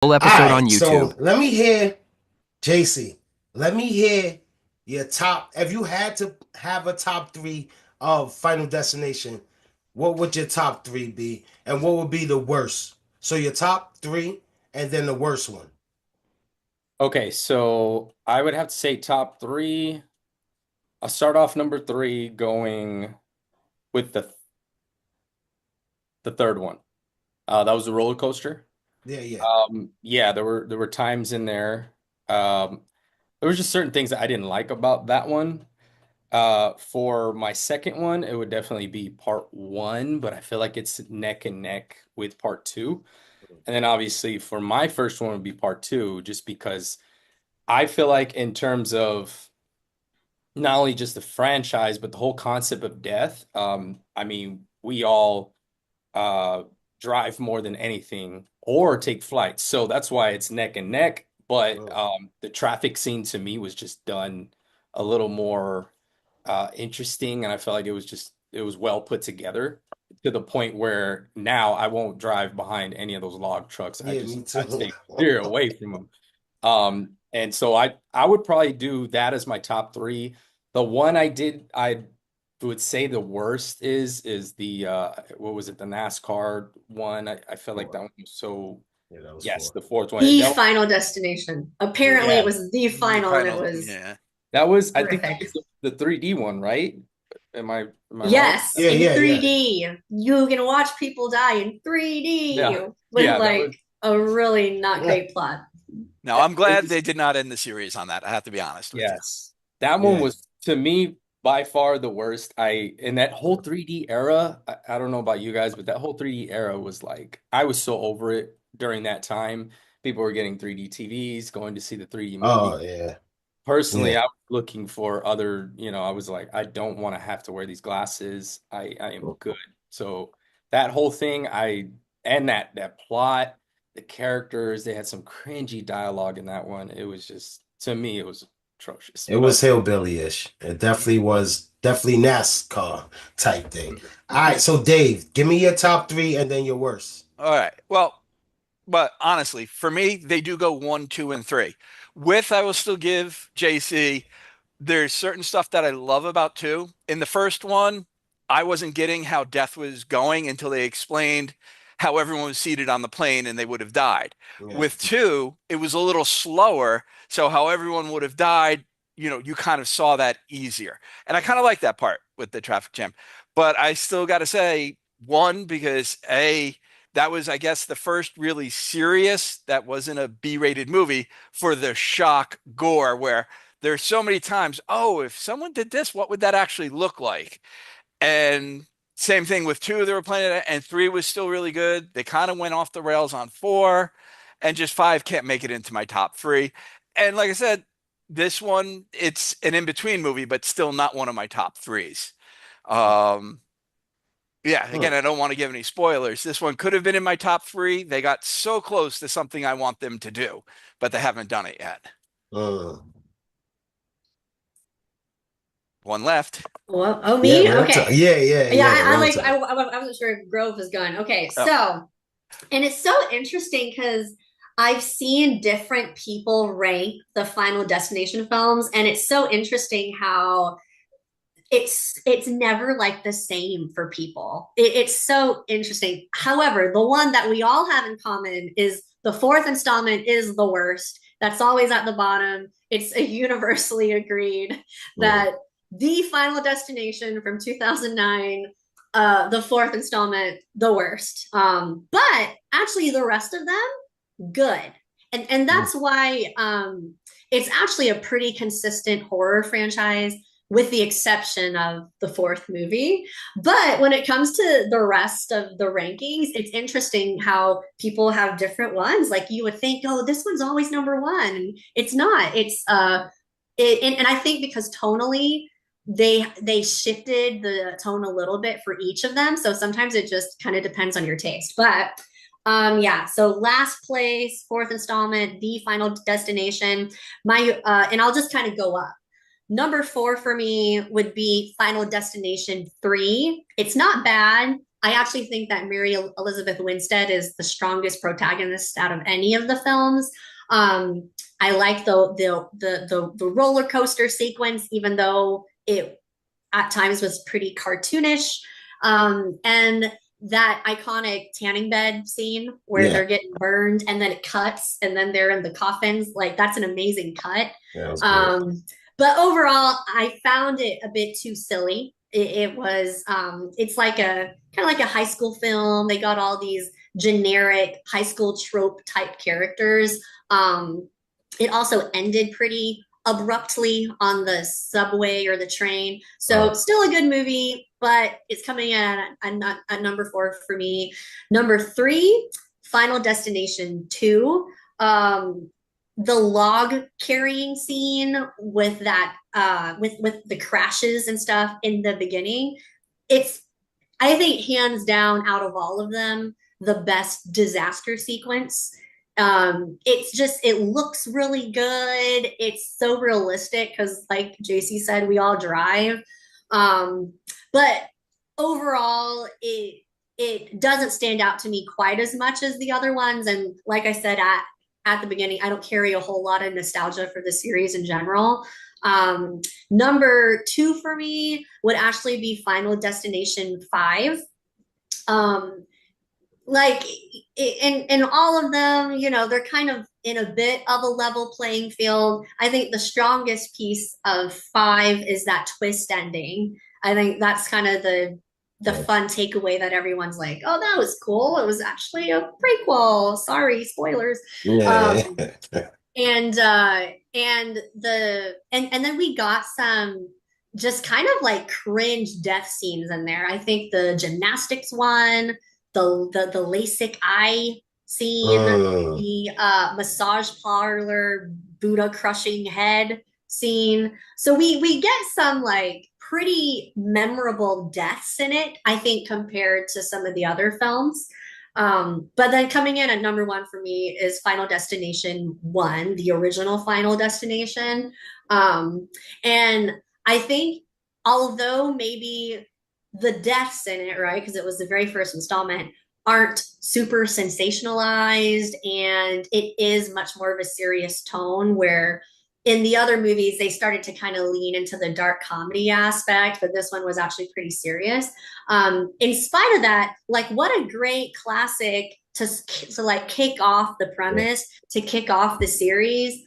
Full All episode on right, YouTube. so let me hear, JC. Let me hear your top. If you had to have a top three of Final Destination, what would your top three be, and what would be the worst? So your top three, and then the worst one. Okay, so I would have to say top three. I'll start off number three, going with the third one. That was the roller coaster. Yeah, yeah. Yeah, there were times in there. Um, there was just certain things that I didn't like about that one. For my second one, it would definitely be part one, but I feel like it's neck and neck with part two. And then obviously for my first one would be part two, just because I feel like in terms of not only just the franchise, but the whole concept of death. I mean, we all uh, drive more than anything or take flights. So that's why it's neck and neck. But Mm. the traffic scene to me was just done a little more interesting. And I felt like it was well put together to the point where now I won't drive behind any of those log trucks. Yeah, me I too. stay clear away from them. And so I would probably do that as my top three. The one I would say the worst is the what was it, the NASCAR one. I felt like that Four. one was so, Yeah, that was yes, four. the fourth one. The Final Destination. Apparently, Yeah. it was the The final, and it final, was yeah. That was, I think that horrific. was the 3D one, right? Am I wrong? Yes, Yeah, in yeah, yeah. 3D. You can watch people die in 3D Yeah. with Yeah, that like was a really not Yeah. great plot. No, I'm it glad was they did not end the series on that. I have to be honest with you. yes. That one Yeah. was to me by far the worst. I in that whole 3D era, I don't know about you guys, but that whole 3D era was like I was so over it during that time. People were getting 3D TVs, going to see the 3D movie. Oh, yeah. Personally, Yeah. I was looking for other, I was like, I don't want to have to wear these glasses. I am good. So that whole thing, and that plot, the characters, they had some cringy dialogue in that one. It was just, to me, it was atrocious. It But was hillbilly-ish. It definitely was definitely NASCAR type thing. All right, so Dave, give me your top three and then your worst. All right. Well, but honestly, for me, they do go one, two, and three. With, I will still give JC. There's certain stuff that I love about two. In the first one, I wasn't getting how death was going until they explained how everyone was seated on the plane and they would have died. Yeah. With two, it was a little slower. So how everyone would have died, you kind of saw that easier. And I kind of like that part with the traffic jam. But I still got to say one, because that was, I guess, the first really serious that wasn't a B-rated movie for the shock gore where there's so many times, oh, if someone did this, what would that actually look like? And same thing with two, they were playing it, and three was still really good. They kind of went off the rails on four, and just five can't make it into my top three. And like I said, this one, it's an in-between movie, but still not one of my top threes. Um, yeah, Hmm. again, I don't want to give any spoilers. This one could have been in my top three. They got so close to something I want them to do, but they haven't done it yet. Hmm. One left. Well, oh, Yeah, me? real talk. Okay. Yeah, yeah, Yeah, yeah, I real like, talk. I wasn't sure if Grove was going. Okay, Oh, so, and it's so interesting because I've seen different people rank the Final Destination films, and it's so interesting how it's never like the same for people. It's so interesting. However, the one that we all have in common is the fourth installment is the worst. That's always at the bottom. It's a universally agreed Hmm. that the Final Destination from 2009, the fourth installment, the worst. But actually, the rest of them, good. And Hmm. that's why it's actually a pretty consistent horror franchise with the exception of the fourth movie. But when it comes to the rest of the rankings, it's interesting how people have different ones. Like you would think, oh, this one's always number one. It's not. And I think because tonally they shifted the tone a little bit for each of them. So sometimes it just kind of depends on your taste. But yeah, so last place, fourth installment, the final destination. And I'll just kind of go up. Number four for me would be Final Destination 3. It's not bad. I actually think that Mary Elizabeth Winstead is the strongest protagonist out of any of the films. I like the roller coaster sequence, even though it at times was pretty cartoonish. And that iconic tanning bed scene where Yeah, they're getting burned and then it cuts and then they're in the coffins, like that's an amazing cut. that was good. But overall, I found it a bit too silly. It was it's like a kind of like a high school film. They got all these generic high school trope type characters. It also ended pretty abruptly on the subway or the train. So still a good movie, but it's coming in at number 4 for me. Number 3, Final Destination 2. The log carrying scene with that with the crashes and stuff in the beginning. It's, I think, hands down out of all of them, the best disaster sequence. It's just, it looks really good. It's so realistic because, like JC said, we all drive. Um, but overall, it doesn't stand out to me quite as much as the other ones. And like I said at the beginning, I don't carry a whole lot of nostalgia for the series in general. Um, Number 2 for me would actually be Final Destination 5. Um, like in all of them, they're kind of in a bit of a level playing field. I think the strongest piece of 5 is that twist ending. I think that's kind of the fun takeaway that everyone's like, oh, that was cool. It was actually a prequel. Sorry, spoilers. Yeah. Um, and then we got some just kind of like cringe death scenes in there. I think the gymnastics one, the LASIK eye scene, Mm. the massage parlor Buddha crushing head scene. So we get some like pretty memorable deaths in it, I think, compared to some of the other films. But then coming in at number 1 for me is Final Destination 1, the original Final Destination. And I think, although maybe the deaths in it, right, because it was the very first installment, aren't super sensationalized, and it is much more of a serious tone, where in the other movies they started to kind of lean into the dark comedy aspect, but this one was actually pretty serious. In spite of that, like, what a great classic to like kick off the premise, to kick off the series.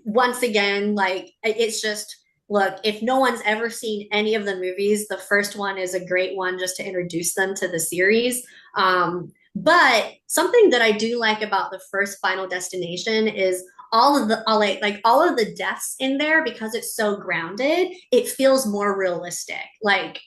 Once again, like, it's just, look, if no one's ever seen any of the movies, the first one is a great one just to introduce them to the series. But something that I do like about the first Final Destination is all of the all of the deaths in there, because it's so grounded, it feels more realistic. Like,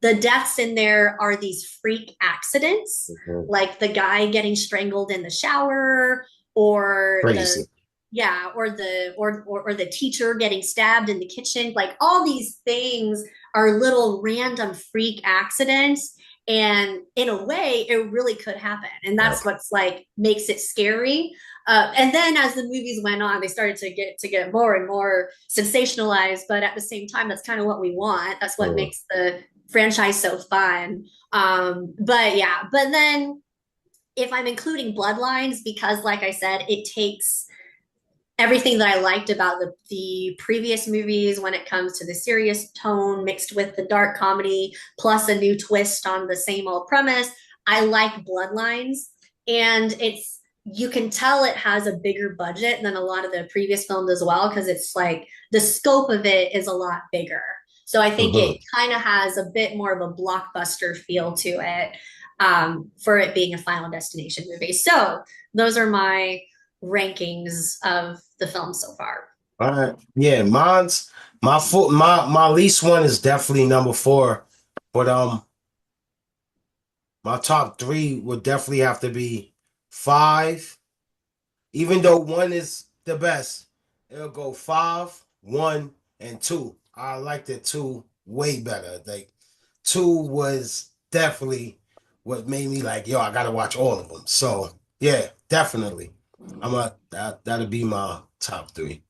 the deaths in there are these freak accidents, Mhm. like the guy getting strangled in the shower, or the, Crazy. yeah, or the teacher getting stabbed in the kitchen. Like, all these things are little random freak accidents, and in a way it really could happen, and Yeah. that's what's like makes it scary. And then as the movies went on, they started to get more and more sensationalized, but at the same time, that's kind of what we want. That's what Mm. makes the franchise so fun. But yeah, but then if I'm including Bloodlines, because like I said, it takes everything that I liked about the previous movies when it comes to the serious tone mixed with the dark comedy, plus a new twist on the same old premise. I like Bloodlines, and it's, you can tell it has a bigger budget than a lot of the previous films as well, because it's like the scope of it is a lot bigger. So I think it Mhm. kind of has a bit more of a blockbuster feel to it, for it being a Final Destination movie. So those are my rankings of the film so far. All right. Yeah, my least one is definitely number 4. But my top 3 would definitely have to be 5. Even though 1 is the best, it'll go 5, 1, and 2. I like the 2 way better. Like, 2 was definitely what made me like, yo, I gotta watch all of them. So yeah, definitely. That'll be my top 3.